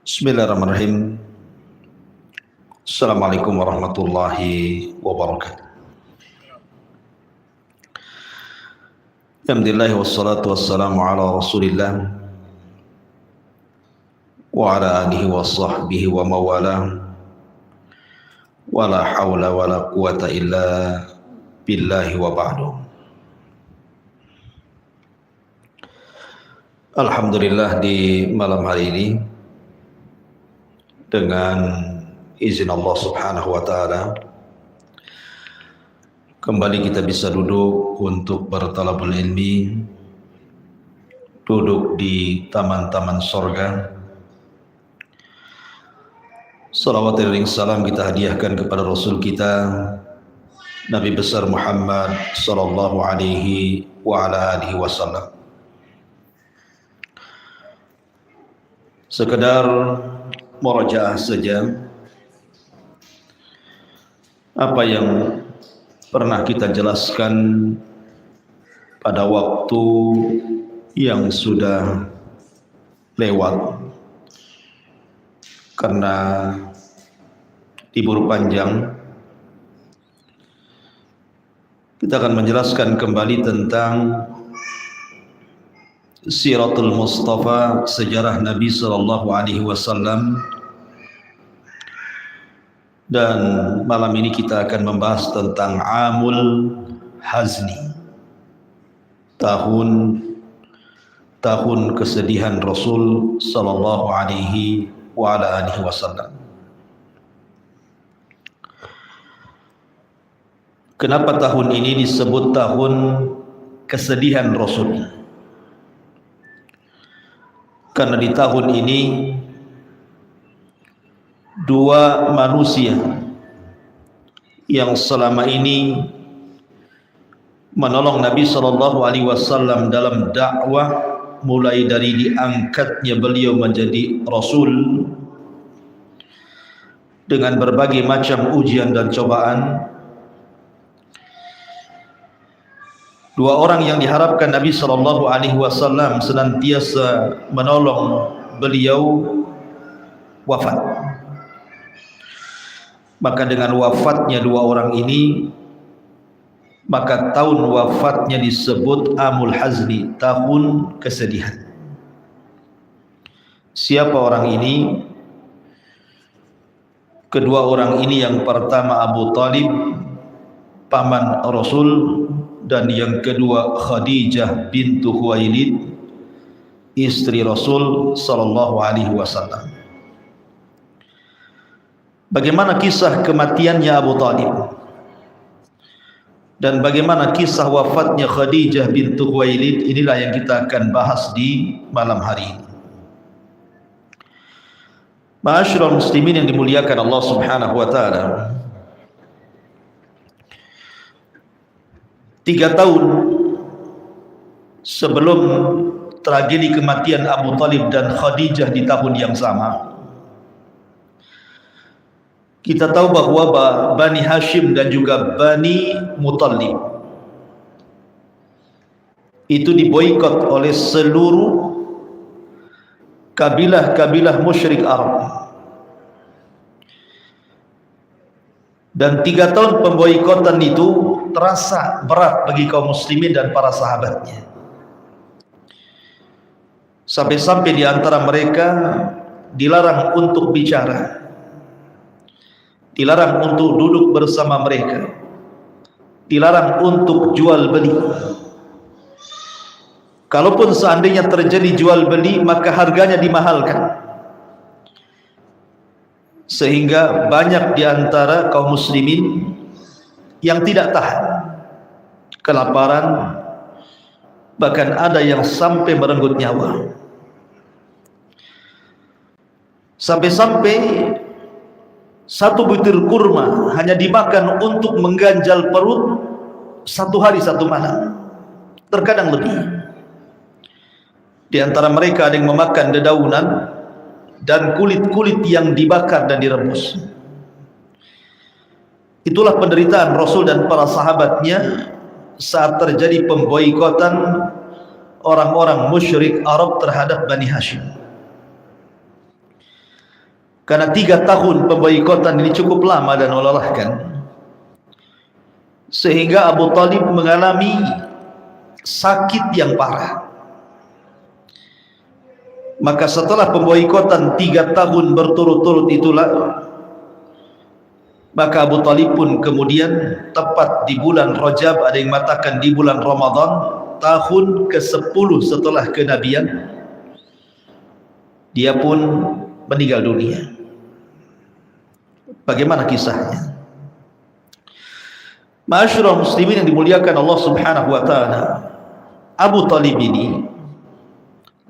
Bismillahirrahmanirrahim. Assalamualaikum warahmatullahi wabarakatuh. Alhamdulillah wassalatu wassalamu ala Rasulillah wa ala alihi wa sahbihi wa mawala. Wala hawla wala quwata illa billahi wa ba'du. Alhamdulillah, di malam hari ini dengan izin Allah Subhanahu wa taala kembali kita bisa duduk untuk bertalabul ilmi, duduk di taman-taman sorga. Salawat dan salam kita hadiahkan kepada Rasul kita Nabi besar Muhammad sallallahu alaihi wa ala alihi wasallam. Sekedar murajaah saja apa yang pernah kita jelaskan pada waktu yang sudah lewat, karena libur panjang. Kita akan menjelaskan kembali tentang Siratul Mustafa, sejarah Nabi sallallahu alaihi wasallam. Dan malam ini kita akan membahas tentang Amul Hazni, tahun kesedihan Rasul sallallahu alaihi wa ala alihi wasallam. Kenapa tahun ini disebut tahun kesedihan Rasul? Karena di tahun ini dua manusia yang selama ini menolong Nabi sallallahu alaihi wasallam dalam dakwah, mulai dari diangkatnya beliau menjadi rasul dengan berbagai macam ujian dan cobaan. Dua orang yang diharapkan Nabi sallallahu alaihi wasallam senantiasa menolong beliau wafat. Maka dengan wafatnya dua orang ini, maka tahun wafatnya disebut Amul Hazni, tahun kesedihan. Siapa orang ini? Kedua orang ini, yang pertama Abu Talib, paman Rasul, dan yang kedua Khadijah bintu Khuwailid, istri Rasul sallallahu alaihi wasallam. Bagaimana kisah kematiannya Abu Talib dan bagaimana kisah wafatnya Khadijah bintu Khuwailid, inilah yang kita akan bahas di malam hari ini. Ma'asyiral muslimin yang dimuliakan Allah Subhanahu wa taala, 3 tahun sebelum tragedi kematian Abu Talib dan Khadijah di tahun yang sama, kita tahu bahwa Bani Hashim dan juga Bani Muttalib itu diboikot oleh seluruh kabilah-kabilah musyrik Arab. Dan 3 tahun pemboikotan itu terasa berat bagi kaum muslimin dan para sahabatnya. Sampai-sampai di antara mereka dilarang untuk bicara, dilarang untuk duduk bersama mereka, dilarang untuk jual beli. Kalaupun seandainya terjadi jual beli, maka harganya dimahalkan, sehingga banyak di antara kaum muslimin yang tidak tahan, kelaparan, bahkan ada yang sampai merenggut nyawa. Sampai-sampai 1 butir kurma hanya dimakan untuk mengganjal perut 1 hari 1 malam, terkadang lebih. Di antara mereka ada yang memakan dedaunan dan kulit-kulit yang dibakar dan direbus. Itulah penderitaan Rasul dan para sahabatnya saat terjadi pemboikotan orang-orang musyrik Arab terhadap Bani Hashim. Karena 3 tahun pemboikotan ini cukup lama dan melelahkan, sehingga Abu Talib mengalami sakit yang parah. Maka setelah pemboikotan 3 tahun berturut-turut itulah, maka Abu Talib pun kemudian tepat di bulan Rajab, ada yang mengatakan di bulan Ramadan, tahun ke-10 setelah kenabian, dia pun meninggal dunia. Bagaimana kisahnya? Ma'asyiral muslimin yang dimuliakan Allah Subhanahu wa taala, Abu Talib ini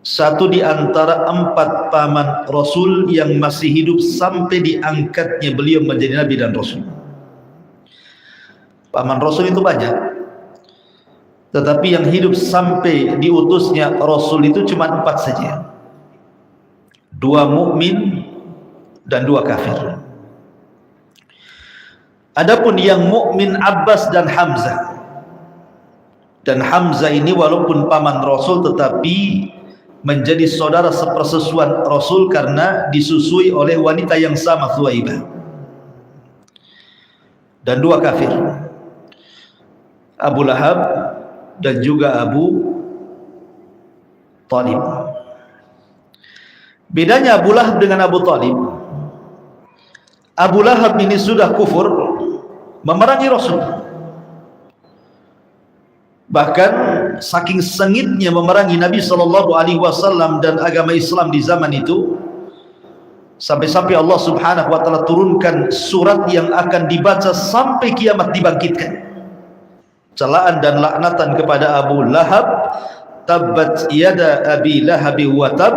satu di antara 4 paman Rasul yang masih hidup sampai diangkatnya beliau menjadi nabi dan rasul. Paman Rasul itu banyak, tetapi yang hidup sampai diutusnya Rasul itu cuma 4 saja. 2 mukmin dan 2 kafir. Adapun yang mukmin Abbas dan Hamzah. Dan Hamzah ini walaupun paman Rasul tetapi menjadi saudara sepersusuan Rasul karena disusui oleh wanita yang sama, Thuwaibah. Dan 2 kafir, Abu Lahab dan juga Abu Talib. Bedanya Abu Lahab dengan Abu Talib, Abu Lahab ini sudah kufur, memerangi Rasul. Bahkan saking sengitnya memerangi Nabi SAW dan agama Islam di zaman itu, sampai-sampai Allah Subhanahu wa taala turunkan surat yang akan dibaca sampai kiamat dibangkitkan. Celaan dan laknatan kepada Abu Lahab, tabbat yada abi lahabi wa tab,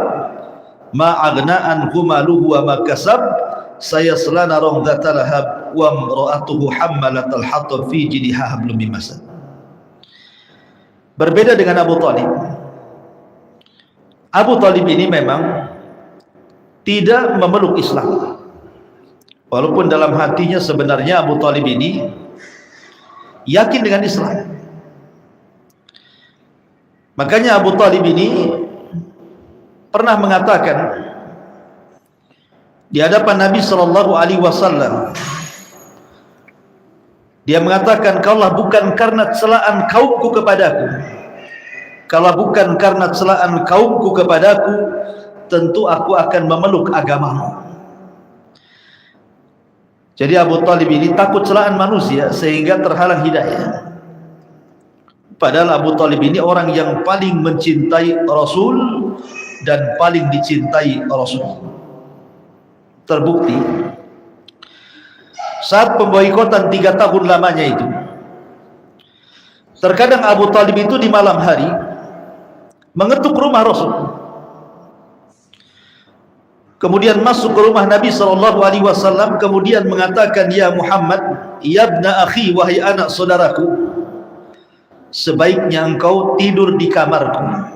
ma aghna anhu maluhu wa ma kasab, sayasla naran dzata lahab wa imra'atuhu hammalatal hatab fi jidha hablum min masad. Berbeda dengan Abu Talib. Abu Talib ini memang tidak memeluk Islam, walaupun dalam hatinya sebenarnya Abu Talib ini yakin dengan Islam. Makanya Abu Talib ini pernah mengatakan di hadapan Nabi SAW, dia mengatakan, "Kalau bukan karena celaan kaumku kepadaku, kalau bukan karena celaan kaumku kepadaku, tentu aku akan memeluk agamamu." Jadi Abu Talib ini takut celaan manusia sehingga terhalang hidayah. Padahal Abu Talib ini orang yang paling mencintai Rasul dan paling dicintai Rasul. Terbukti saat pemboikotan 3 tahun lamanya itu, terkadang Abu Talib itu di malam hari mengetuk rumah Rasul, kemudian masuk ke rumah Nabi SAW, kemudian mengatakan, "Ya Muhammad, ya ibna akhi, wahai anak saudaraku, sebaiknya engkau tidur di kamarku,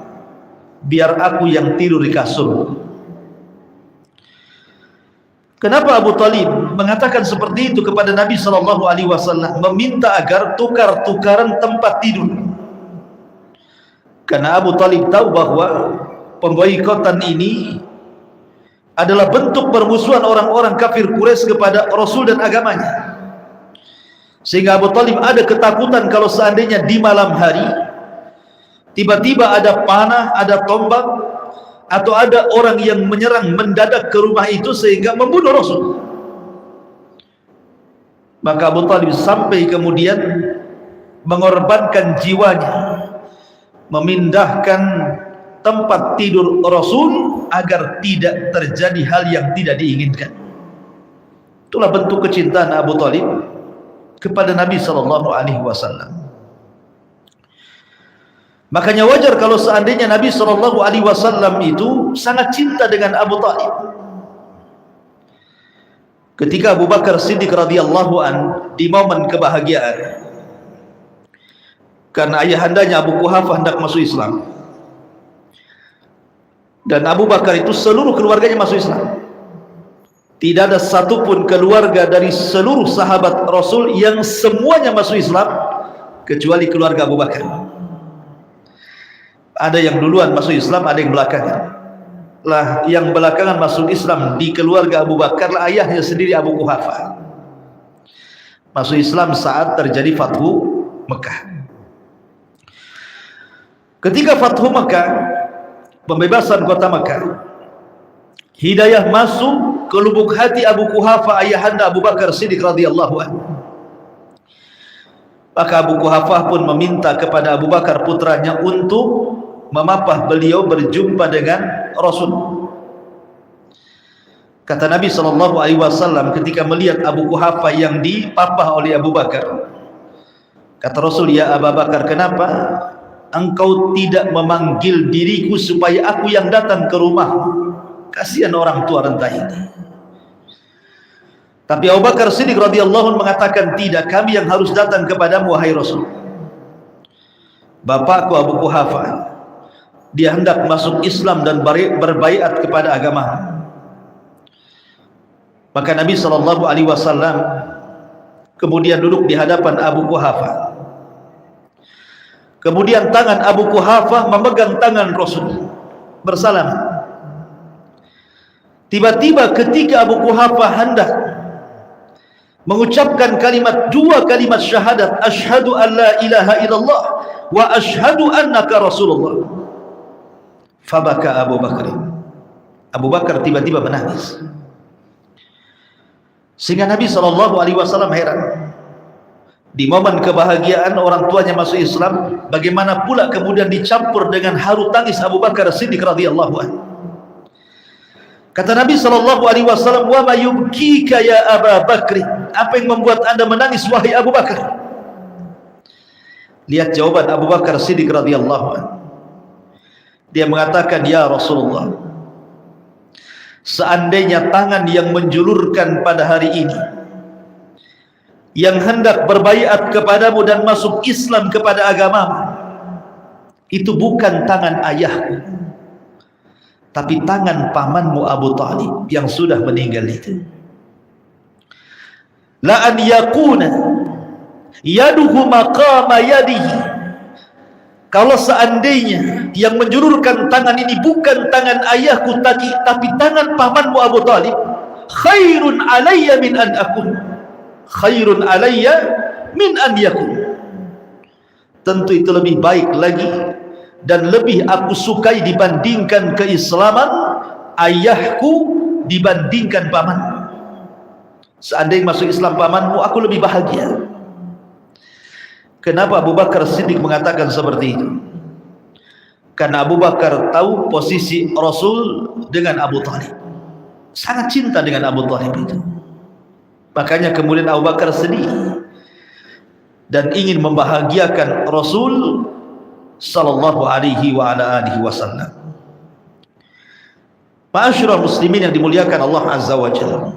biar aku yang tidur di kasur." Kenapa Abu Talib mengatakan seperti itu kepada Nabi SAW, meminta agar tukar-tukaran tempat tidur? Karena Abu Talib tahu bahwa pemboikotan ini adalah bentuk permusuhan orang-orang kafir Quraisy kepada Rasul dan agamanya. Sehingga Abu Talib ada ketakutan kalau seandainya di malam hari tiba-tiba ada panah, ada tombak, atau ada orang yang menyerang mendadak ke rumah itu sehingga membunuh Rasul. Maka Abu Talib sampai kemudian mengorbankan jiwanya, memindahkan tempat tidur Rasul agar tidak terjadi hal yang tidak diinginkan. Itulah bentuk kecintaan Abu Talib kepada Nabi SAW. Makanya wajar kalau seandainya Nabi SAW itu sangat cinta dengan Abu Talib. Ketika Abu Bakar Siddiq radhiyallahu an di momen kebahagiaan, karena ayahandanya Abu Quhafah hendak masuk Islam, dan Abu Bakar itu seluruh keluarganya masuk Islam. Tidak ada satupun keluarga dari seluruh sahabat Rasul yang semuanya masuk Islam kecuali keluarga Abu Bakar. Ada yang duluan masuk Islam, ada yang belakangan. lah yang belakangan masuk Islam di keluarga Abu Bakar lah ayahnya sendiri Abu Quhafa. Masuk Islam saat terjadi Fathu Mekah. Ketika Fathu Mekah, pembebasan kota Mekah, hidayah masuk ke lubuk hati Abu Quhafa ayahanda Abu Bakar Siddiq radhiyallahu anhu. Maka Abu Quhafa pun meminta kepada Abu Bakar putranya untuk memapah beliau berjumpa dengan Rasul. Kata Nabi SAW ketika melihat Abu Quhafa yang dipapah oleh Abu Bakar, kata Rasul, ya Abu Bakar, kenapa engkau tidak memanggil diriku supaya aku yang datang ke rumahmu? Kasihan orang tua renta ini. Tapi Abu Bakar Siddiq radhiyallahu anhu mengatakan, tidak, kami yang harus datang kepadamu wahai Rasul. Bapakku Abu Quhafa, dia hendak masuk Islam dan berbaiat kepada agama. Maka Nabi SAW kemudian duduk di hadapan Abu Quhafa. Kemudian tangan Abu Quhafa memegang tangan Rasul, bersalam. Tiba-tiba ketika Abu Quhafa hendak mengucapkan dua kalimat syahadat, asyhadu an la ilaha illallah wa asyhadu annaka Rasulullah, fabaka Abu Bakar. Abu Bakar tiba-tiba menangis. Sehingga Nabi SAW heran. Di momen kebahagiaan orang tuanya masuk Islam, bagaimana pula kemudian dicampur dengan haru tangis Abu Bakar Siddiq radhiyallahu anhu. Kata Nabi SAW, wa ma yubkika ya Abu Bakr, apa yang membuat anda menangis wahai Abu Bakar? Lihat jawaban Abu Bakar Siddiq radhiyallahu anhu. Dia mengatakan, ya Rasulullah, seandainya tangan yang menjulurkan pada hari ini, yang hendak berbaiat kepadamu dan masuk Islam kepada agamamu, itu bukan tangan ayahku, tapi tangan pamanmu Abu Talib yang sudah meninggal itu. La an yakuna yaduhu maqama yadihi, kalau seandainya yang menjulurkan tangan ini bukan tangan ayahku tapi tangan pamanmu Abu Talib, khairun alayya min an akun, khairun alayya min an yakun, tentu itu lebih baik lagi dan lebih aku sukai dibandingkan keislaman ayahku dibandingkan pamanmu. Seandainya masuk Islam pamanmu, aku lebih bahagia. Kenapa Abu Bakar Siddiq mengatakan seperti itu? Karena Abu Bakar tahu posisi Rasul dengan Abu Talib, sangat cinta dengan Abu Talib itu. Makanya kemudian Abu Bakar sedih dan ingin membahagiakan Rasul sallallahu alaihi wa ala alihi wasallam. Ma'asyiral muslimin yang dimuliakan Allah azza wa jalla,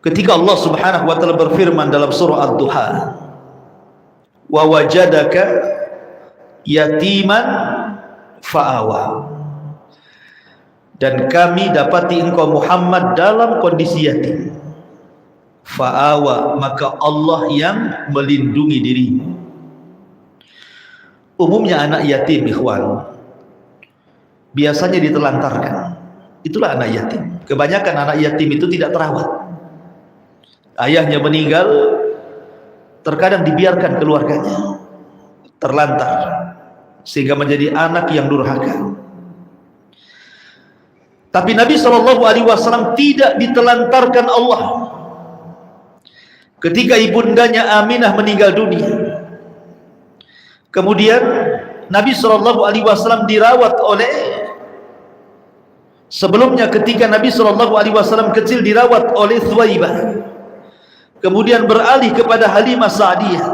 ketika Allah subhanahu wa ta'ala berfirman dalam surah Ad-Duha, wa wajadaka yatiman fa'awa, dan kami dapati engkau Muhammad dalam kondisi yatim, fa'awa, maka Allah yang melindungi dirimu. Umumnya anak yatim, ikhwan, biasanya ditelantarkan. Itulah anak yatim. Kebanyakan anak yatim itu tidak terawat. Ayahnya meninggal, terkadang dibiarkan keluarganya, terlantar, sehingga menjadi anak yang durhaka. Tapi Nabi SAW tidak ditelantarkan Allah. Ketika ibundanya Aminah meninggal dunia, kemudian Nabi SAW dirawat oleh, sebelumnya ketika Nabi SAW kecil dirawat oleh Thuwaibah, kemudian beralih kepada Halimah Sa'diyah,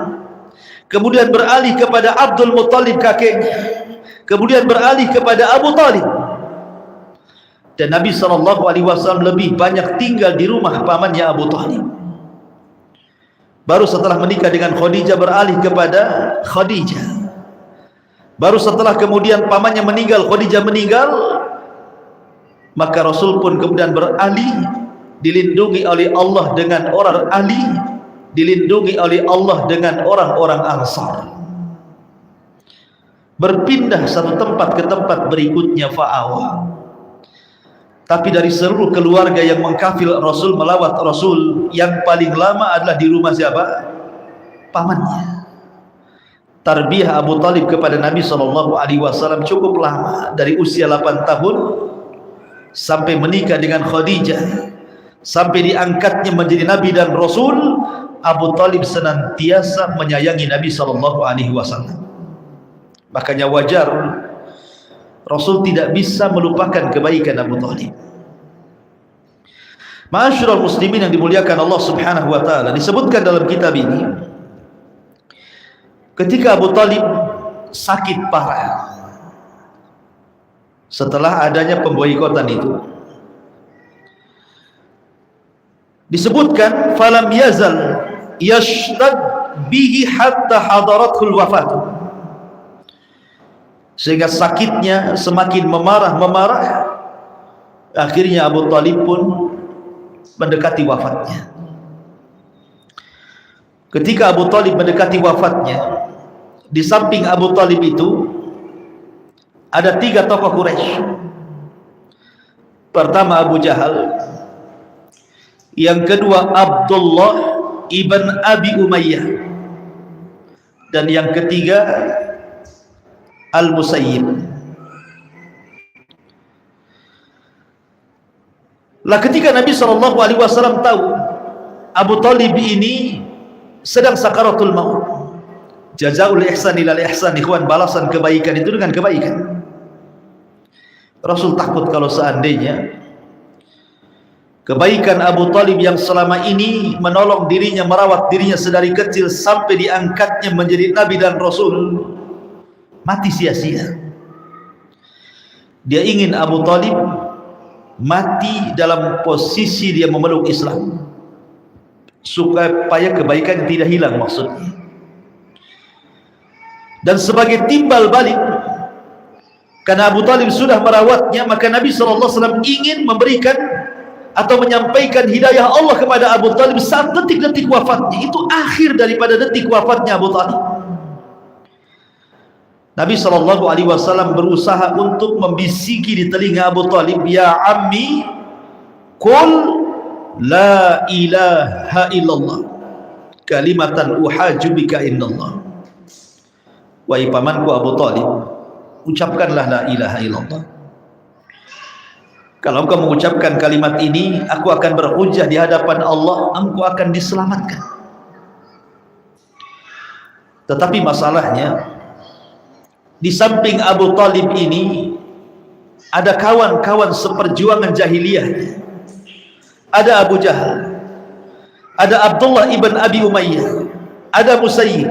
kemudian beralih kepada Abdul Muttalib kakeknya, kemudian beralih kepada Abu Talib. Dan Nabi SAW lebih banyak tinggal di rumah pamannya Abu Talib. Baru setelah menikah dengan Khadijah beralih kepada Khadijah. Baru setelah kemudian pamannya meninggal, Khadijah meninggal, maka Rasul pun kemudian beralih, dilindungi oleh Allah dengan orang ahli, dilindungi oleh Allah dengan orang-orang Ansar. Berpindah satu tempat ke tempat berikutnya, fa'awa. Tapi dari seluruh keluarga yang mengkafil Rasul, melawat Rasul, yang paling lama adalah di rumah siapa? Pamannya. Tarbiyah Abu Talib kepada Nabi SAW cukup lama, dari usia 8 tahun sampai menikah dengan Khadijah, sampai diangkatnya menjadi Nabi dan Rasul. Abu Talib senantiasa menyayangi Nabi SAW. Makanya wajar Rasul tidak bisa melupakan kebaikan Abu Talib. Ma'asyiral muslimin yang dimuliakan Allah Subhanahu wa taala, disebutkan dalam kitab ini, ketika Abu Talib sakit parah setelah adanya pemboikotan itu, disebutkan falam yazal yashtad bihi hatta hadaratul wafatu, sehingga sakitnya semakin memarah, akhirnya Abu Talib pun mendekati wafatnya. Ketika Abu Talib mendekati wafatnya, di samping Abu Talib itu ada 3 tokoh Quraisy. Pertama Abu Jahal, yang kedua Abdullah ibn Abi Umayyah, dan yang ketiga Al-Musayyib. Lah ketika Nabi SAW tahu Abu Talib ini sedang sakaratul maut, jazaul ihsan ilal ihsan, ikhwan, balasan kebaikan itu dengan kebaikan. Rasul takut kalau seandainya kebaikan Abu Talib yang selama ini menolong dirinya, merawat dirinya sedari kecil sampai diangkatnya menjadi Nabi dan Rasul, mati sia-sia. Dia ingin Abu Talib mati dalam posisi dia memeluk Islam, supaya kebaikan tidak hilang maksudnya. Dan sebagai timbal balik, karena Abu Talib sudah merawatnya, maka Nabi SAW ingin memberikan atau menyampaikan hidayah Allah kepada Abu Talib saat detik-detik wafatnya. Itu akhir daripada detik wafatnya Abu Talib. Nabi SAW berusaha untuk membisiki di telinga Abu Talib, ya ammi, qul la ilaha illallah kalimatan uhaju bika indallah. Wahai pamanku Abu Talib, ucapkanlah la ilaha illallah. Kalau engkau mengucapkan kalimat ini, aku akan berhujjah di hadapan Allah, engkau akan diselamatkan. Tetapi masalahnya, di samping Abu Talib ini ada kawan-kawan seperjuangan jahiliyah. Ada Abu Jahal, ada Abdullah ibn Abi Umayyah, ada Musayyib.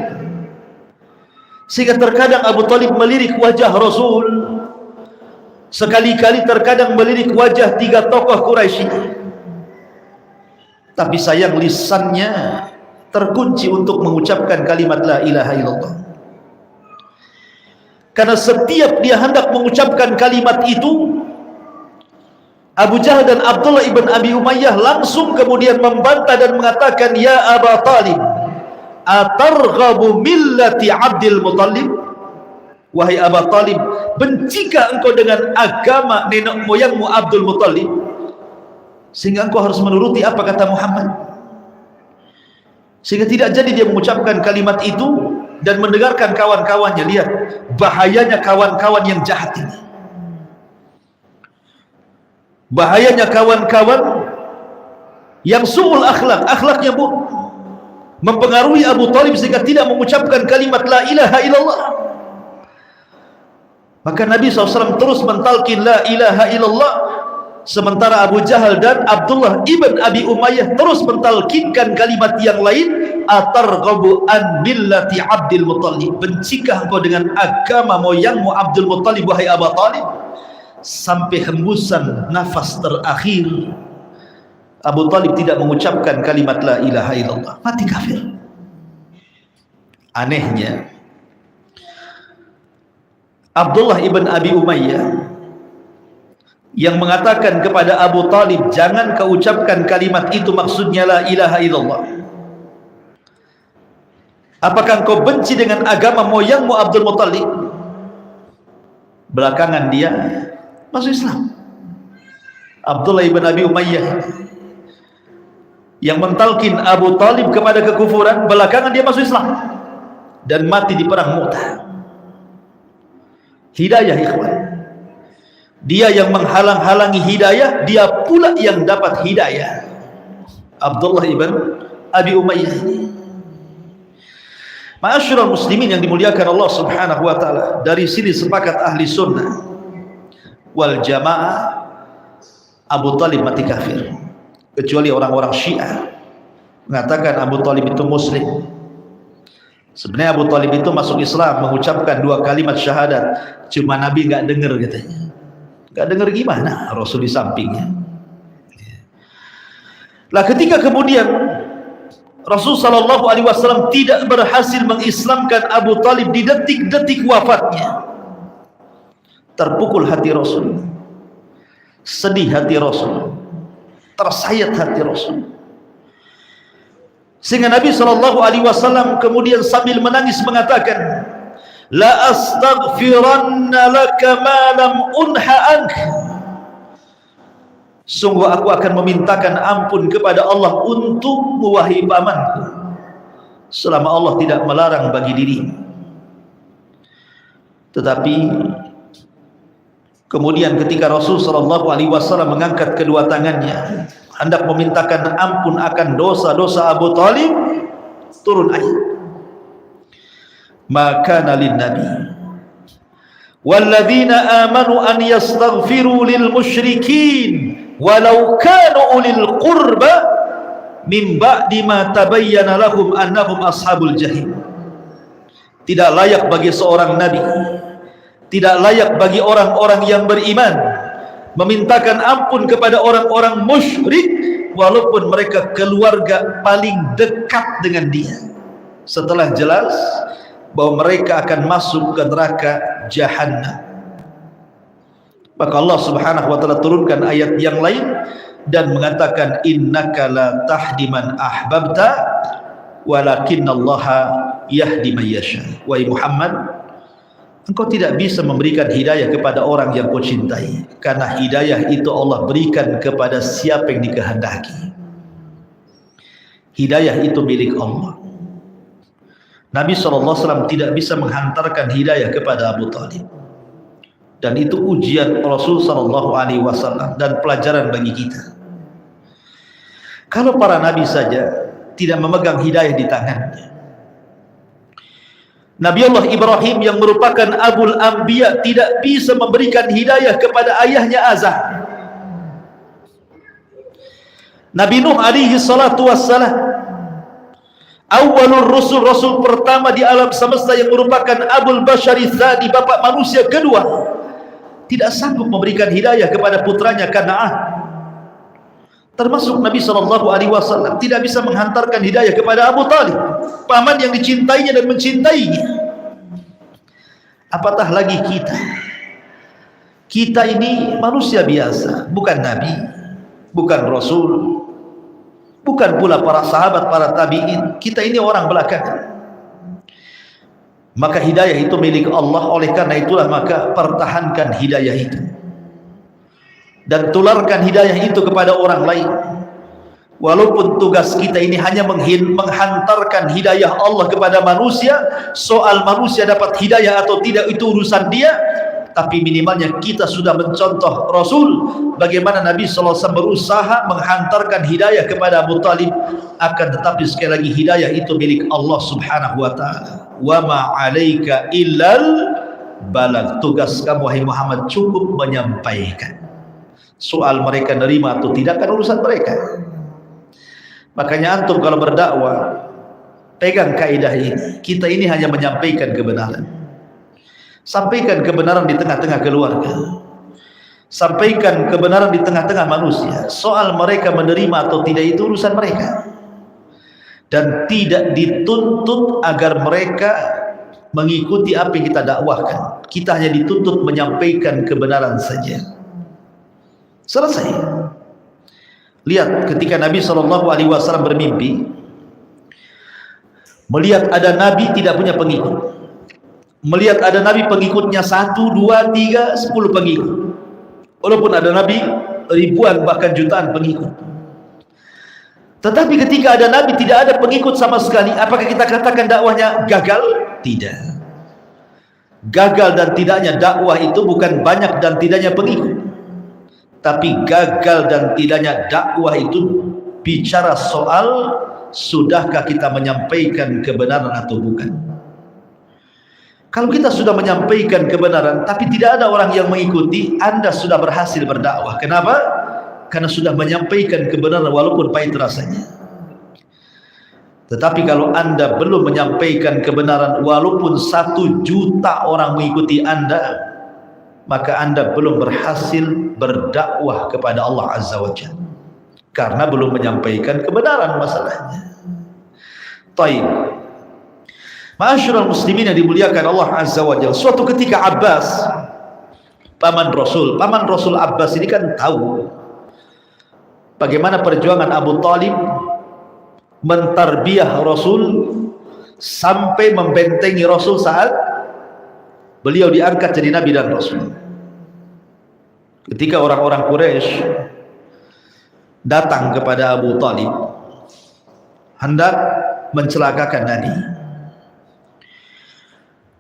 Sehingga terkadang Abu Talib melirik wajah Rasul, sekali-kali terkadang melirik wajah 3 tokoh Quraisy. Tapi sayang lisannya terkunci untuk mengucapkan kalimat la ilaha illallah. Karena setiap dia hendak mengucapkan kalimat itu, Abu Jahal dan Abdullah ibn Abi Umayyah langsung kemudian membantah dan mengatakan, ya Aba Talib, atarghabu millati Abdul Muttalib? Wahai Aba Talib, bencikah engkau dengan agama nenek moyangmu Abdul Muttalib, sehingga engkau harus menuruti apa kata Muhammad? Sehingga tidak jadi dia mengucapkan kalimat itu dan mendengarkan kawan-kawannya. Lihat bahayanya kawan-kawan yang jahat ini, bahayanya kawan-kawan yang su'ul akhlak, akhlaknya buruk, mempengaruhi Abu Talib sehingga tidak mengucapkan kalimat la ilaha illallah. Maka Nabi SAW terus mentalkin la ilaha illallah, sementara Abu Jahal dan Abdullah ibn Abi Umayyah terus mentalkinkan kalimat yang lain, atarghabu an millati Abdul Muttalib, bencikah engkau dengan agama moyangmu Abdul Muttalib wahai Abu Talib? Sampai hembusan nafas terakhir Abu Talib tidak mengucapkan kalimat la ilaha illallah, mati kafir. Anehnya Abdullah ibn Abi Umayyah yang mengatakan kepada Abu Talib, jangan kau ucapkan kalimat itu, maksudnya la ilaha illallah. Apakah engkau benci dengan agama moyangmu Abdul Muttalib? Belakangan dia masuk Islam. Abdullah ibn Abi Umayyah yang mentalkin Abu Talib kepada kekufuran, belakangan dia masuk Islam dan mati di perang Mu'tah. Hidayah ikhwan, dia yang menghalang-halangi hidayah, dia pula yang dapat hidayah. Abdullah ibn Abi Umayyah ini. Ma'asyiral muslimin yang dimuliakan Allah Subhanahu wa taala, dari sini sepakat ahli sunnah wal jamaah, Abu Talib mati kafir, kecuali orang-orang Syiah mengatakan Abu Talib itu muslim. Sebenarnya Abu Talib itu masuk Islam mengucapkan 2 kalimat syahadat, cuma Nabi nggak dengar katanya. Nggak dengar gimana, Rasul di sampingnya. Lah ketika kemudian Rasul sallallahu alaihi wasallam tidak berhasil mengislamkan Abu Talib di detik-detik wafatnya, terpukul hati Rasul, sedih hati Rasul, tersayat hati Rasul, sehingga Nabi sallallahu alaihi wasallam kemudian sambil menangis mengatakan, la astaghfiranna laka ma lam unha anka, sungguh aku akan memintakan ampun kepada Allah untukmu wahai pamanku, selama Allah tidak melarang bagi dirimu. Tetapi kemudian ketika Rasul sallallahu alaihi wasallam mengangkat kedua tangannya hendak memintakan ampun akan dosa-dosa Abu Talib, turun ayat, maka lin nabi walladzina amanu an yastaghfiru lil musyrikin walau kanu ulil qurba min ba'di ma tabayyana lahum annahum ashabul jahim. Tidak layak bagi seorang nabi, tidak layak bagi orang-orang yang beriman memintakan ampun kepada orang-orang musyrik walaupun mereka keluarga paling dekat dengan dia, setelah jelas bahwa mereka akan masuk ke neraka Jahannam. Maka Allah Subhanahu wa taala turunkan ayat yang lain dan mengatakan, innaka la tahdi man ahbabta walakinallaha yahdi man yasha. Wahai Muhammad, engkau tidak bisa memberikan hidayah kepada orang yang kau cintai, karena hidayah itu Allah berikan kepada siapa yang dikehendaki. Hidayah itu milik Allah. Nabi SAW tidak bisa menghantarkan hidayah kepada Abu Talib, dan itu ujian Rasul SAW dan pelajaran bagi kita. Kalau para nabi saja tidak memegang hidayah di tangannya, Nabi Allah Ibrahim yang merupakan Abul Anbiya tidak bisa memberikan hidayah kepada ayahnya Azar. Nabi Nuh alaihi salatu wassalam, awalur rusul, rasul pertama di alam semesta yang merupakan Abul Bashari Tsani, bapak manusia kedua, tidak sanggup memberikan hidayah kepada putranya Kan'an. Termasuk Nabi SAW tidak bisa menghantarkan hidayah kepada Abu Talib, paman yang dicintainya dan mencintainya. Apatah lagi kita. Kita ini manusia biasa, bukan nabi, bukan rasul, bukan pula para sahabat, para tabi'in. Kita ini orang belakangan. Maka hidayah itu milik Allah. Oleh karena itulah maka pertahankan hidayah itu dan tularkan hidayah itu kepada orang lain. Walaupun tugas kita ini hanya menghantarkan hidayah Allah kepada manusia, soal manusia dapat hidayah atau tidak itu urusan dia, tapi minimalnya kita sudah mencontoh Rasul bagaimana Nabi SAW berusaha menghantarkan hidayah kepada Abu Talib. Akan tetapi sekali lagi hidayah itu milik Allah Subhanahu wa ta'ala. Wa ma 'alaika illal balagh. Tugas kamu wahai Muhammad cukup menyampaikan. Soal mereka nerima atau tidak kan urusan mereka. Makanya antum kalau berdakwah pegang kaidah ini. Kita ini hanya menyampaikan kebenaran. Sampaikan kebenaran di tengah-tengah keluarga. Sampaikan kebenaran di tengah-tengah manusia. Soal mereka menerima atau tidak itu urusan mereka. Dan tidak dituntut agar mereka mengikuti apa yang kita dakwahkan. Kita hanya dituntut menyampaikan kebenaran saja. Selesai. Lihat ketika Nabi SAW bermimpi, melihat ada Nabi tidak punya pengikut, melihat ada Nabi pengikutnya 1, 2, 3, 10 pengikut. Walaupun ada Nabi ribuan bahkan jutaan pengikut. Tetapi ketika ada nabi tidak ada pengikut sama sekali, apakah kita katakan dakwahnya gagal? Tidak. Gagal dan tidaknya dakwah itu bukan banyak dan tidaknya pengikut, tapi gagal dan tidaknya dakwah itu bicara soal sudahkah kita menyampaikan kebenaran atau bukan. Kalau kita sudah menyampaikan kebenaran tapi tidak ada orang yang mengikuti, Anda sudah berhasil berdakwah. Kenapa? Karena sudah menyampaikan kebenaran walaupun pahit rasanya. Tetapi kalau Anda belum menyampaikan kebenaran walaupun 1 juta orang mengikuti Anda, maka Anda belum berhasil berdakwah kepada Allah Azza wa Jalla, karena belum menyampaikan kebenaran masalahnya. Taib. Ma'asyiral muslimin yang dimuliakan Allah Azza wa Jalla, suatu ketika Abbas, paman Rasul Abbas ini kan tahu bagaimana perjuangan Abu Talib mentarbiyah Rasul sampai membentengi Rasul saat beliau diangkat jadi Nabi dan Rasul. Ketika orang-orang Quraisy datang kepada Abu Talib hendak mencelakakan Nabi,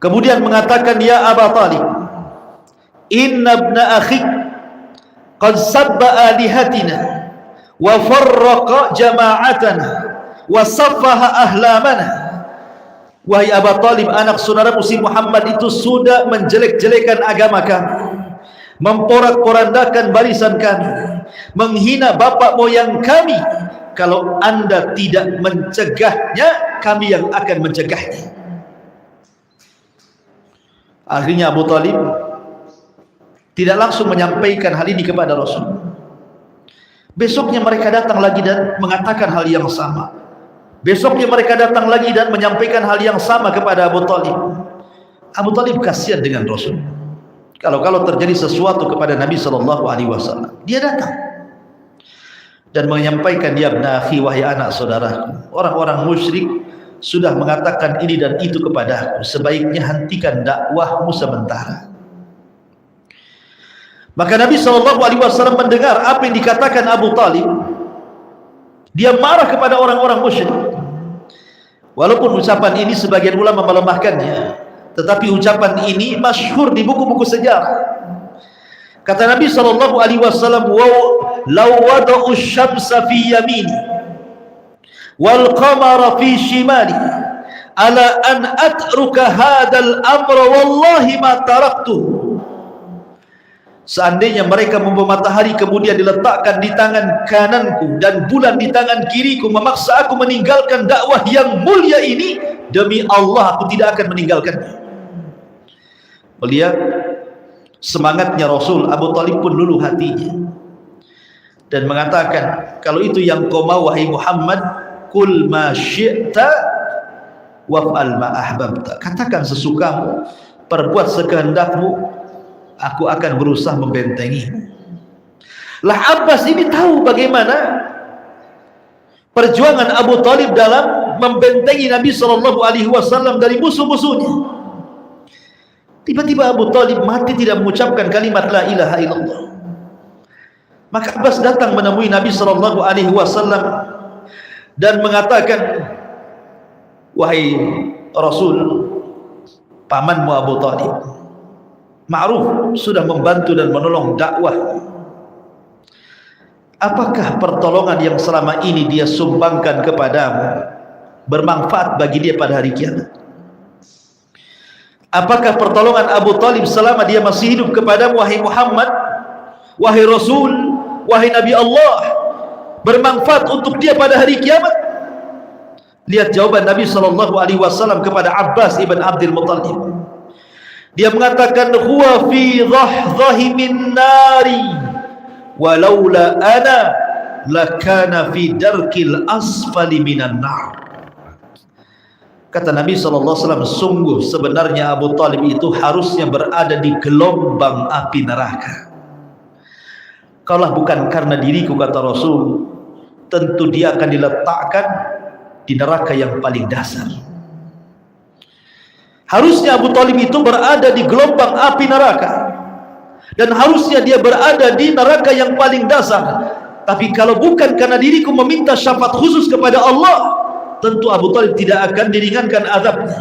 kemudian mengatakan, ya Abu Talib, inna ibna akhik qad sabba alihatina wa farraqa jama'atana wa saffaha ahlamana. Wahai Abu Talib, anak saudara si Muhammad itu sudah menjelek-jelekan agama kami, memporak-porandakan barisan kami, menghina bapak moyang kami. Kalau Anda tidak mencegahnya, kami yang akan mencegahnya. Akhirnya Abu Talib tidak langsung menyampaikan hal ini kepada Rasul. Besoknya mereka datang lagi dan mengatakan hal yang sama. Besoknya mereka datang lagi dan menyampaikan hal yang sama kepada Abu Talib. Abu Talib kasihan dengan Rasul. Kalau terjadi sesuatu kepada Nabi SAW, dia datang dan menyampaikan, ya ibna akhi, wahai anak saudaraku, orang-orang musyrik sudah mengatakan ini dan itu kepadaku, sebaiknya hentikan dakwahmu sementara. Maka Nabi SAW mendengar apa yang dikatakan Abu Talib. Dia marah kepada orang-orang musyrik. Walaupun ucapan ini sebagian ulama melemahkannya, tetapi ucapan ini masyhur di buku-buku sejarah. Kata Nabi SAW, "Law wada'u syamsa fi yamini wal qamara fi shimali ala an atruka hadzal amra wallahi ma taraktu." Seandainya mereka membawa matahari kemudian diletakkan di tangan kananku dan bulan di tangan kiriku, memaksa aku meninggalkan dakwah yang mulia ini, demi Allah aku tidak akan meninggalkannya. Melihat semangatnya Rasul, Abu Talib pun luluh hatinya dan mengatakan, kalau itu yang kau mau wahai Muhammad, kul ma syi'ta waf'al ma ahbabta, katakan sesukamu, perbuat sekehendakmu, aku akan berusaha membentengi. Lah Abbas ini tahu bagaimana perjuangan Abu Talib dalam membentengi Nabi SAW dari musuh-musuhnya. Tiba-tiba Abu Talib mati tidak mengucapkan kalimat la ilaha illallah. Maka Abbas datang menemui Nabi SAW dan mengatakan, wahai Rasul, pamanmu Abu Talib ma'ruf sudah membantu dan menolong dakwah. Apakah pertolongan yang selama ini dia sumbangkan kepadamu bermanfaat bagi dia pada hari kiamat? Apakah pertolongan Abu Talib selama dia masih hidup kepadamu wahai Muhammad, wahai Rasul, wahai Nabi Allah, bermanfaat untuk dia pada hari kiamat? Lihat jawaban Nabi SAW kepada Abbas ibn Abdul Muttalib. Dia mengatakan, huwa fi dhahdhahi min nari walaula ana lakana fi darkil asfali minan nar. Kata Nabi SAW, sungguh sebenarnya Abu Talib itu harusnya berada di gelombang api neraka. Kalau bukan karena diriku, kata Rasul, tentu dia akan diletakkan di neraka yang paling dasar. Harusnya Abu Talib itu berada di gelombang api neraka. dan harusnya dia berada di neraka yang paling dasar. Tapi kalau bukan karena diriku meminta syafaat khusus kepada Allah, tentu Abu Talib tidak akan diringankan azabnya.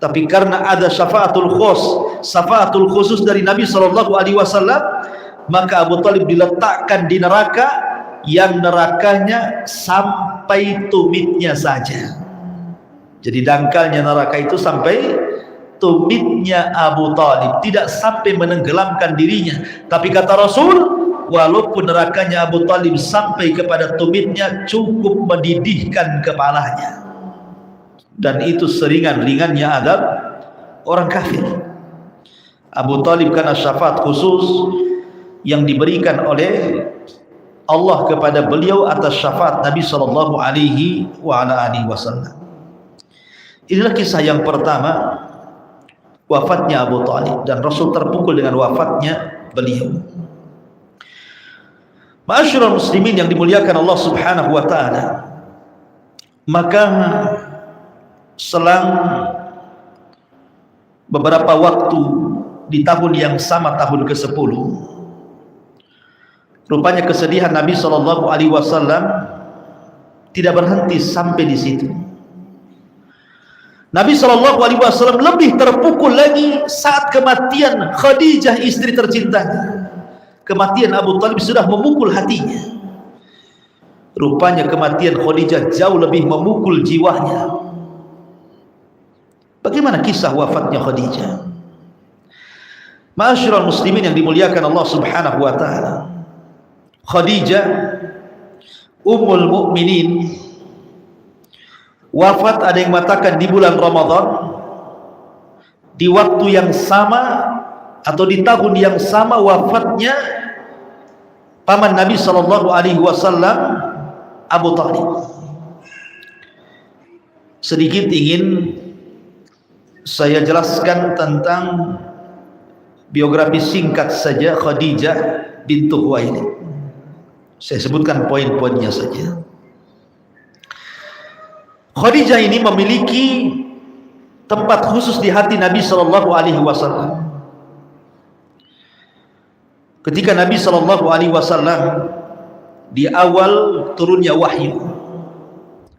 Tapi karena ada syafaatul khusus dari Nabi SAW, maka Abu Talib diletakkan di neraka yang nerakanya sampai tumitnya saja. Jadi dangkalnya neraka itu sampai tumitnya Abu Talib, tidak sampai menenggelamkan dirinya. Tapi kata Rasul, walaupun nerakanya Abu Talib sampai kepada tumitnya, cukup mendidihkan kepalanya. Dan itu seringan-ringannya adab orang kafir. Abu Talib karena syafaat khusus yang diberikan oleh Allah kepada beliau atas syafaat Nabi SAW. Inilah kisah yang pertama, wafatnya Abu Talib, dan Rasul terpukul dengan wafatnya beliau. Ma'asyiral muslimin yang dimuliakan Allah Subhanahu wa taala, maka selang beberapa waktu di tahun yang sama, tahun ke-10, rupanya kesedihan Nabi SAW tidak berhenti sampai di situ. Nabi SAW lebih terpukul lagi saat kematian Khadijah, istri tercintanya. Kematian Abu Talib sudah memukul hatinya. Rupanya kematian Khadijah jauh lebih memukul jiwanya. Bagaimana kisah wafatnya Khadijah? Ma'asyiral muslimin yang dimuliakan Allah Subhanahu wa taala, Khadijah Ummul Mukminin wafat, ada yang mengatakan di bulan Ramadan, di waktu yang sama atau di tahun yang sama wafatnya paman Nabi SAW, Abu Talib. Sedikit ingin saya jelaskan tentang biografi singkat saja Khadijah bintu Khuwailid. Saya sebutkan poin-poinnya saja. Khadijah ini memiliki tempat khusus di hati Nabi SAW. Ketika Nabi SAW di awal turunnya wahyu,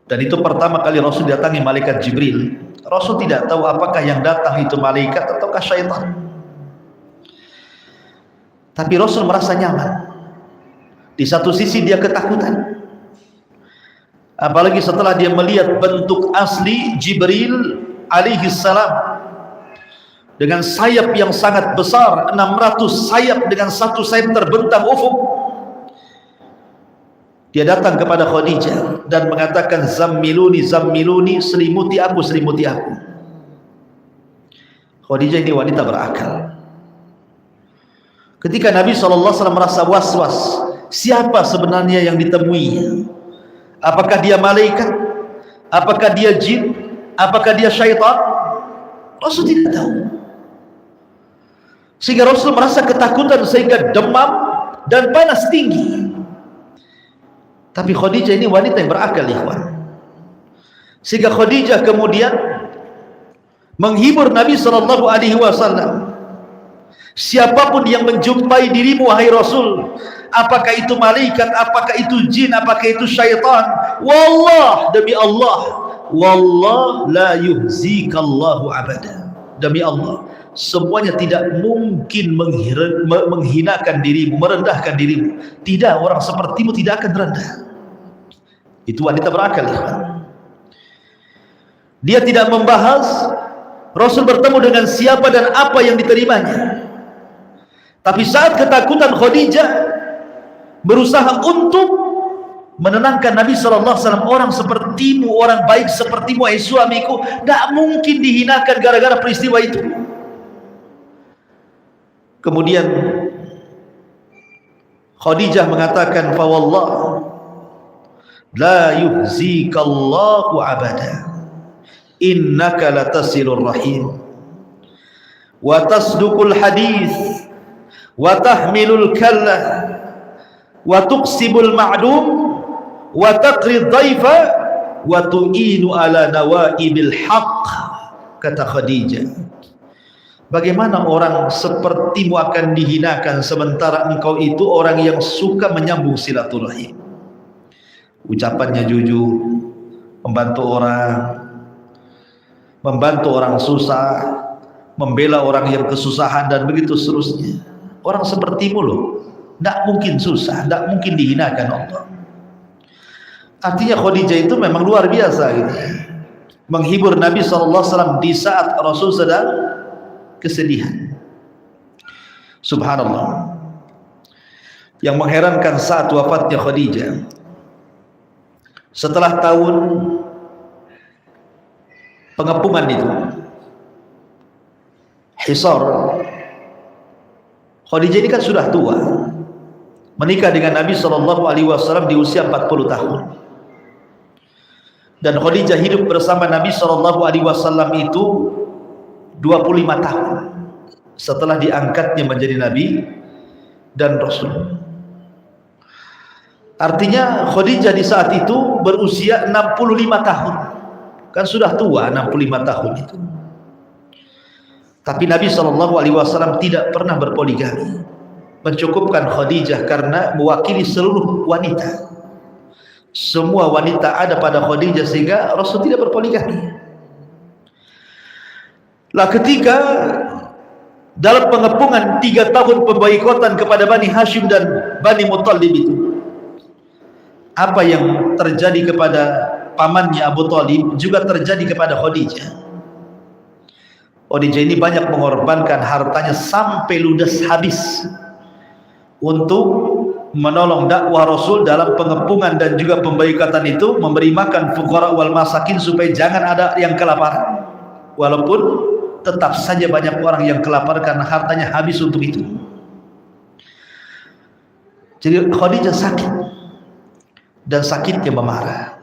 dan itu pertama kali Rasul datangi malaikat Jibril, Rasul tidak tahu apakah yang datang itu malaikat ataukah syaitan. Tapi Rasul merasa nyaman. Di satu sisi dia ketakutan, apalagi setelah dia melihat bentuk asli Jibril alaihi salam dengan sayap yang sangat besar, 600 sayap dengan satu sayap terbentang ufuk. Dia datang kepada Khadijah dan mengatakan, zammiluni, zammiluni, selimuti aku, selimuti aku. Khadijah ini wanita berakal. Ketika Nabi SAW merasa was-was, siapa sebenarnya yang ditemuinya? Apakah dia malaikat? Apakah dia jin? Apakah dia syaitan? Rasul tidak tahu. Sehingga Rasul merasa ketakutan, sehingga demam dan panas tinggi. Tapi Khadijah ini wanita yang berakal, ikhwan. Sehingga Khadijah kemudian menghibur Nabi SAW. Siapapun yang menjumpai dirimu wahai Rasul, apakah itu malaikat, apakah itu jin, apakah itu syaitan, wallah, demi Allah, wallah la yuhzikallahu abada, demi Allah, semuanya tidak mungkin menghinakan dirimu, merendahkan dirimu. Tidak, orang sepertimu tidak akan rendah. Itu wanita berakal, ya. Dia tidak membahas Rasul bertemu dengan siapa dan apa yang diterimanya. Tapi saat ketakutan Khadijah berusaha untuk menenangkan Nabi SAW, orang sepertimu, orang baik sepertimu, wahai suamiku, tidak mungkin dihinakan gara-gara peristiwa itu. Kemudian Khadijah mengatakan, fa wallah la yuhzikallahu abada, innaka latasilur rahim wa tasduqul hadis wa tahmilul kallah wa tuqsibul ma'dum wa taqrid dhaifa wa tu'inu ala nawaibil haqq. Kata Khadijah, Bagaimana orang sepertimu akan dihinakan sementara engkau itu orang yang suka menyambung silaturahim. Ucapannya jujur, membantu orang susah, membela orang yang kesusahan dan begitu seterusnya. Orang sepertimu loh, tidak mungkin susah, tidak mungkin dihinakan Allah. Artinya Khadijah itu memang luar biasa gitu, menghibur Nabi SAW di saat Rasul sedang kesedihan. Subhanallah. Yang mengherankan saat wafatnya Khadijah, setelah tahun pengepungan itu, Hisar, Khadijah ini kan sudah tua, menikah dengan Nabi SAW di usia 40 tahun. Dan Khadijah hidup bersama Nabi SAW itu 25 tahun setelah diangkatnya menjadi Nabi dan Rasul. Artinya Khadijah di saat itu berusia 65 tahun. Kan sudah tua 65 tahun itu. Tapi Nabi SAW tidak pernah berpoligami. Mencukupkan Khadijah karena mewakili seluruh wanita. Semua wanita ada pada Khadijah sehingga Rasul tidak berpoligami. Lah ketika dalam pengepungan 3 tahun pemboikotan kepada Bani Hashim dan Bani Muttalib itu, apa yang terjadi kepada pamannya Abu Thalib juga terjadi kepada Khadijah. Khadijah ini banyak mengorbankan hartanya sampai ludes habis untuk menolong dakwah Rasul dalam pengepungan dan juga pemboikotan itu, memberi makan fuqara wal masakin supaya jangan ada yang kelaparan. Walaupun tetap saja banyak orang yang kelaparan karena hartanya habis untuk itu. Jadi Khadijah sakit, dan sakitnya memarah.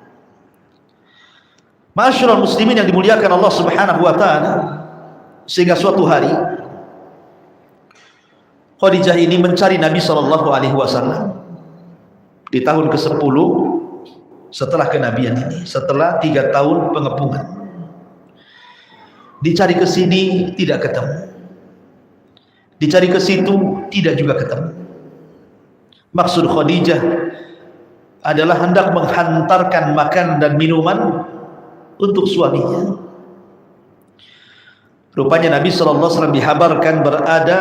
Ma'asyiral muslimin yang dimuliakan Allah Subhanahu wa taala, sehingga suatu hari Khadijah ini mencari Nabi SAW di tahun ke-10 setelah kenabian ini, setelah 3 tahun pengepungan. Dicari ke sini tidak ketemu, dicari ke situ tidak juga ketemu. Maksud Khadijah adalah hendak menghantarkan makan dan minuman untuk suaminya. Rupanya Nabi SAW dihabarkan berada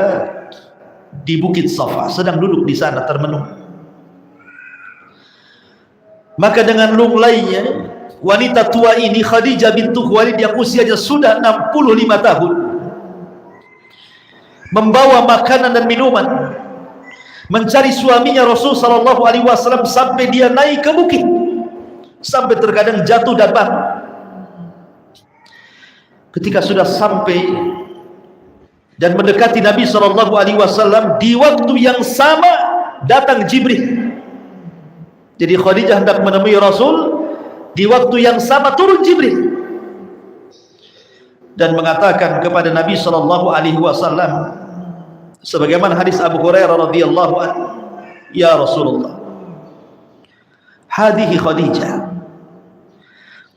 di Bukit Safa, sedang duduk di sana termenung. Maka dengan lunglainya wanita tua ini, Khadijah bintu Khuwailid yang usianya sudah 65 tahun, membawa makanan dan minuman mencari suaminya Rasul SAW sampai dia naik ke bukit, sampai terkadang jatuh dan bangun. Ketika sudah sampai dan mendekati Nabi SAW, di waktu yang sama datang Jibril. Jadi Khadijah hendak menemui Rasul, di waktu yang sama turun Jibril dan mengatakan kepada Nabi SAW, sebagaimana hadis Abu Hurairah radhiyallahu anhu, ya Rasulullah, hadhihi Khadijah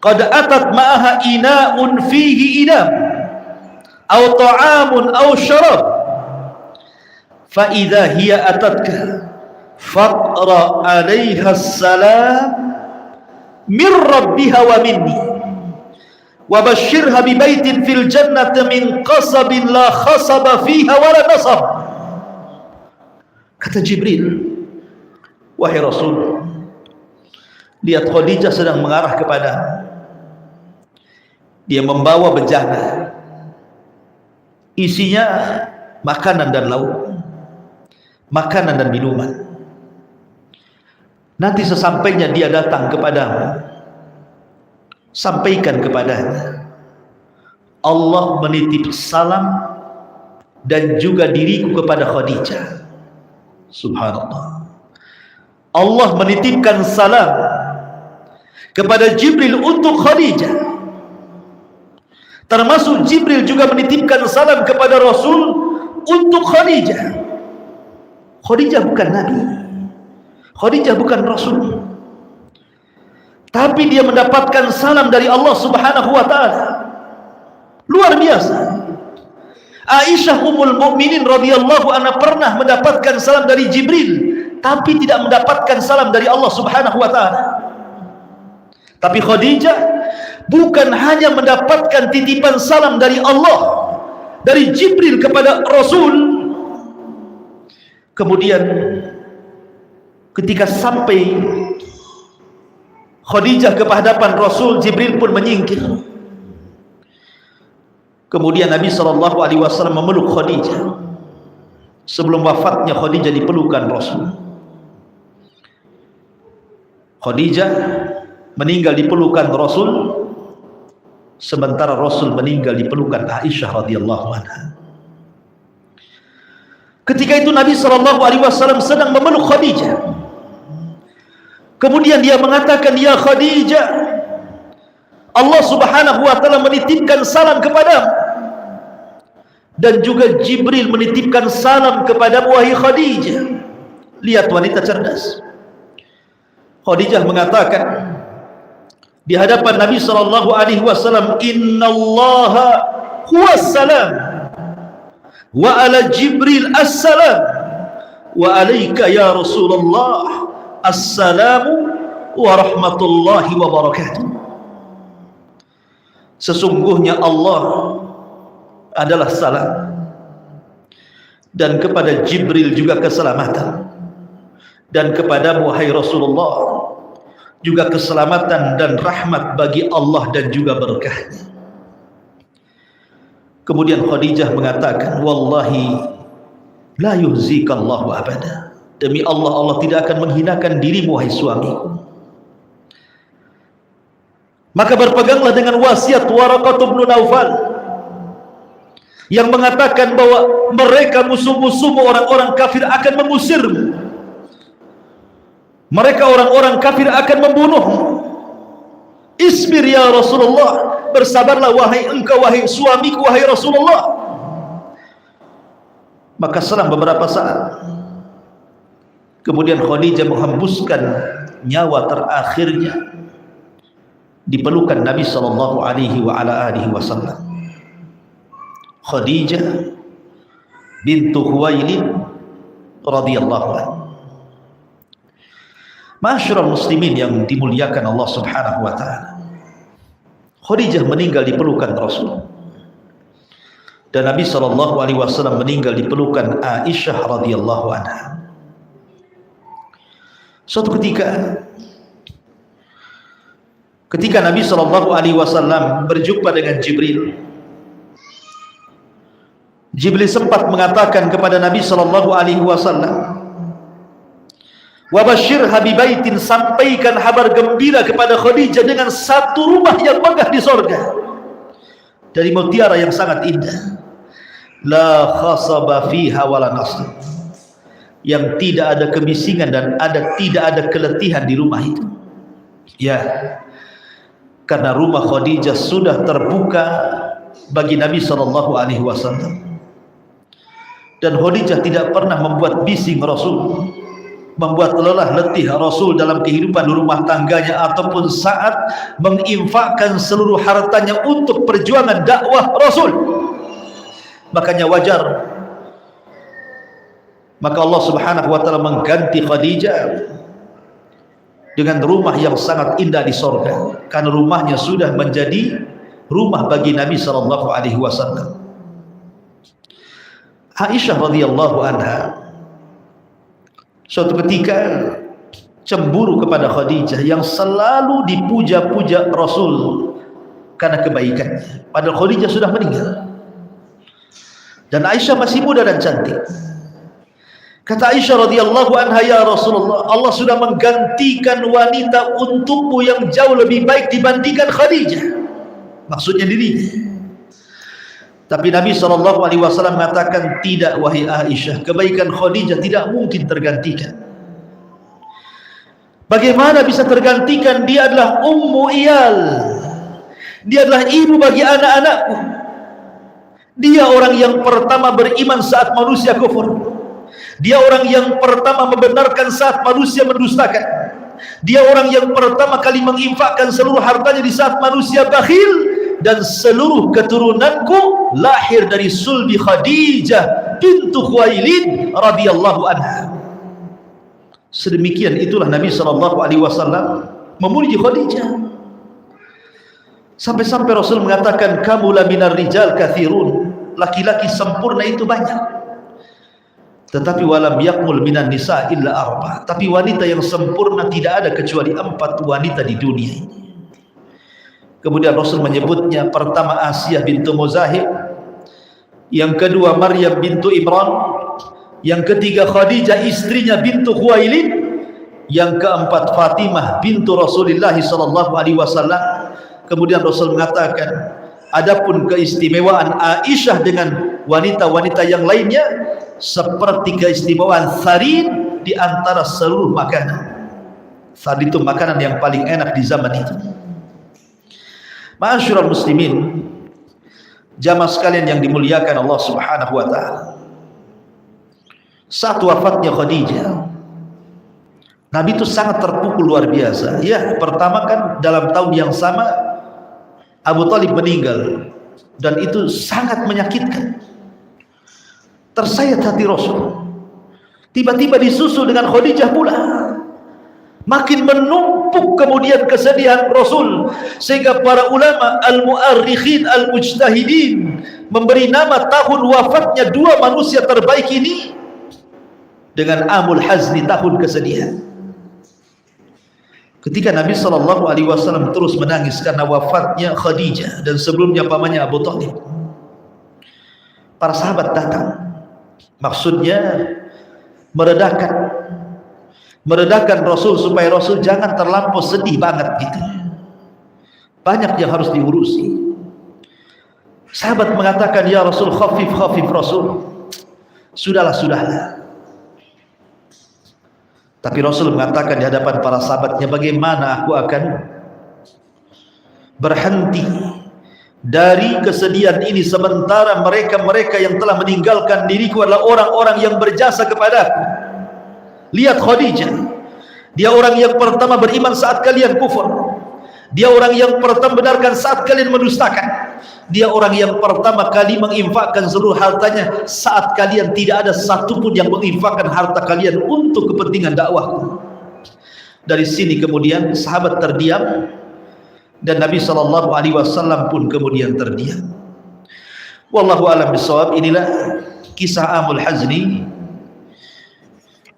qad atat ma'aha ina'un fihi inam aw ta'amun aw syarab, fa idza hiya atatka faqra 'alaiha assalam min rabbiha wa minni wa basyirha bi baitin fil jannati min qasabin la khasaba fiha wa la nasab. Kata Jibril, wahai Rasul, lihat Khadijah sedang mengarah kepada, dia membawa bejana, isinya makanan dan lauk, makanan dan minuman. Nanti sesampainya dia datang kepadamu, sampaikan kepadanya, Allah menitip salam dan juga diriku kepada Khadijah. Subhanallah. Allah menitipkan salam kepada Jibril untuk Khadijah, termasuk Jibril juga menitipkan salam kepada Rasul untuk Khadijah. Khadijah bukan Nabi, Khadijah bukan Rasul, tapi dia mendapatkan salam dari Allah Subhanahu wa ta'ala. Luar biasa. Aisyah Ummul Mukminin radhiyallahu anha pernah mendapatkan salam dari Jibril, tapi tidak mendapatkan salam dari Allah Subhanahu wa taala. Tapi Khadijah bukan hanya mendapatkan titipan salam dari Allah, dari Jibril kepada Rasul, kemudian ketika sampai Khadijah ke hadapan Rasul, Jibril pun menyingkir. Kemudian Nabi SAW memeluk Khadijah. Sebelum wafatnya Khadijah dipelukan Rasul. Khadijah meninggal di pelukan Rasul, sementara Rasul meninggal di pelukan Aisyah radhiyallahu anha. Ketika itu Nabi SAW sedang memeluk Khadijah. Kemudian dia mengatakan, "Ya Khadijah, Allah Subhanahu wa taala menitipkan salam kepadamu, dan juga Jibril menitipkan salam kepadamu wahai Khadijah." Lihat wanita cerdas. Khadijah mengatakan di hadapan Nabi SAW, "Innallaha huwas salam wa ala Jibril assalam wa alaika ya Rasulullah assalamu wa rahmatullahi wa barakatuh." Sesungguhnya Allah adalah salam, dan kepada Jibril juga keselamatan, dan kepadamu wahai Rasulullah juga keselamatan dan rahmat bagi Allah dan juga berkahnya. Kemudian Khadijah mengatakan, "Wallahi la yuhzikallahu abada." Demi Allah, Allah tidak akan menghinakan dirimu wahai suamiku. Maka berpeganglah dengan wasiat Waraqah bin Naufal yang mengatakan bahwa mereka musuh-musuhmu orang-orang kafir akan mengusirmu. Mereka orang-orang kafir akan membunuhmu. Isbir ya Rasulullah, bersabarlah wahai engkau wahai suamiku wahai Rasulullah. Maka selang beberapa saat kemudian Khadijah menghembuskan nyawa terakhirnya di pelukan Nabi sallallahu alaihi wasallam. Khadijah bintu Khuwailid radhiyallahu anha. Ma'asyiral muslimin yang dimuliakan Allah Subhanahu wa taala. Khadijah meninggal di pelukan Rasul. Dan Nabi sallallahu alaihi wasallam meninggal di pelukan Aisyah radhiyallahu anha. Suatu ketika Nabi sallallahu alaihi wasallam berjumpa dengan Jibril, Jibril sempat mengatakan kepada Nabi sallallahu alaihi wasallam, "Wa basyirha bi baitin," sampaikan kabar gembira kepada Khadijah dengan satu rumah yang megah di sorga dari mutiara yang sangat indah, la khasaba fiha wala nasab, yang tidak ada kebisingan dan tidak ada keletihan di rumah itu. Ya, karena rumah Khadijah sudah terbuka bagi Nabi sallallahu alaihi wasallam. Dan Khadijah tidak pernah membuat bising Rasul, membuat lelah letih Rasul dalam kehidupan rumah tangganya ataupun saat menginfakkan seluruh hartanya untuk perjuangan dakwah Rasul. Makanya wajar, maka Allah Subhanahu wa taala mengganti Khadijah dengan rumah yang sangat indah di sorga, karena rumahnya sudah menjadi rumah bagi Nabi sallallahu alaihi wasallam. Aisyah radhiyallahu anha suatu ketika cemburu kepada Khadijah yang selalu dipuja-puja Rasul karena kebaikannya, padahal Khadijah sudah meninggal dan Aisyah masih muda dan cantik. Kata Aisyah radhiyallahu anha, "Ya Rasulullah, Allah sudah menggantikan wanita untukmu yang jauh lebih baik dibandingkan Khadijah." Maksudnya dirinya. Tapi Nabi SAW mengatakan, "Tidak wahai Aisyah, kebaikan Khadijah tidak mungkin tergantikan." Bagaimana bisa tergantikan? Dia adalah ummu iyal, dia adalah ibu bagi anak-anakku, dia orang yang pertama beriman saat manusia kufur, dia orang yang pertama membenarkan saat manusia mendustakan, dia orang yang pertama kali menginfakkan seluruh hartanya di saat manusia bakhil. dan seluruh keturunanku lahir dari sulbi Khadijah bintu Khuwailid radhiyallahu anha. Sedemikian itulah Nabi SAW memuji Khadijah. Sampai-sampai Rasul mengatakan, kamu la minar rijal kathirun, laki-laki sempurna itu banyak, tetapi walam yakmul minan nisa illa arba, tapi wanita yang sempurna tidak ada kecuali 4 wanita di dunia ini. Kemudian Rasul menyebutnya, pertama Asiyah bintu Muzahib, yang kedua Maryam bintu Imran, yang ketiga Khadijah istrinya bintu Khuwailid, yang keempat Fatimah bintu Rasulullah SAW. Kemudian Rasul mengatakan, adapun keistimewaan Aisyah dengan wanita-wanita yang lainnya seperti keistimewaan sarin di antara seluruh makanan. Sarin itu makanan yang paling enak di zaman itu. Ma'asyiral muslimin, jamaah sekalian yang dimuliakan Allah Subhanahu wa taala. Saat wafatnya Khadijah, Nabi itu sangat terpukul luar biasa. Ya, pertama kan dalam tahun yang sama Abu Talib meninggal, dan itu sangat menyakitkan. Tersayat hati Rasul. Tiba-tiba disusul dengan Khadijah pula. Makin menumpuk kemudian kesedihan Rasul, sehingga para ulama al-mu'arrikhin al-mujtahidin memberi nama tahun wafatnya 2 manusia terbaik ini dengan Amul Hazni, tahun kesedihan. Ketika Nabi SAW terus menangis karena wafatnya Khadijah dan sebelumnya pamannya Abu Talib, para sahabat datang, maksudnya meredakan Rasul supaya Rasul jangan terlampau sedih banget gitu. Banyak yang harus diurusi. Sahabat mengatakan, ya Rasul, khafif Rasul, sudahlah. Tapi Rasul mengatakan di hadapan para sahabatnya, bagaimana aku akan berhenti dari kesedihan ini sementara mereka yang telah meninggalkan diriku adalah orang-orang yang berjasa kepadaku. Lihat Khadijah, dia orang yang pertama beriman saat kalian kufur, dia orang yang pertama benarkan saat kalian mendustakan, dia orang yang pertama kali menginfakkan seluruh hartanya saat kalian tidak ada satupun yang menginfakkan harta kalian untuk kepentingan dakwah. Dari sini kemudian sahabat terdiam, dan Nabi SAW pun kemudian terdiam. Wallahu a'lam bishawab. Inilah kisah Amul Hazni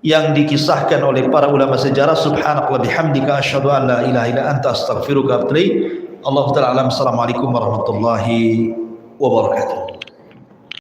yang dikisahkan oleh para ulama sejarah. Subhanakallah bihamdika asyhadu an la ilaha illa anta astaghfiruka wa atubu ilaik. Allah ta'ala alam. Assalamualaikum warahmatullahi wabarakatuh.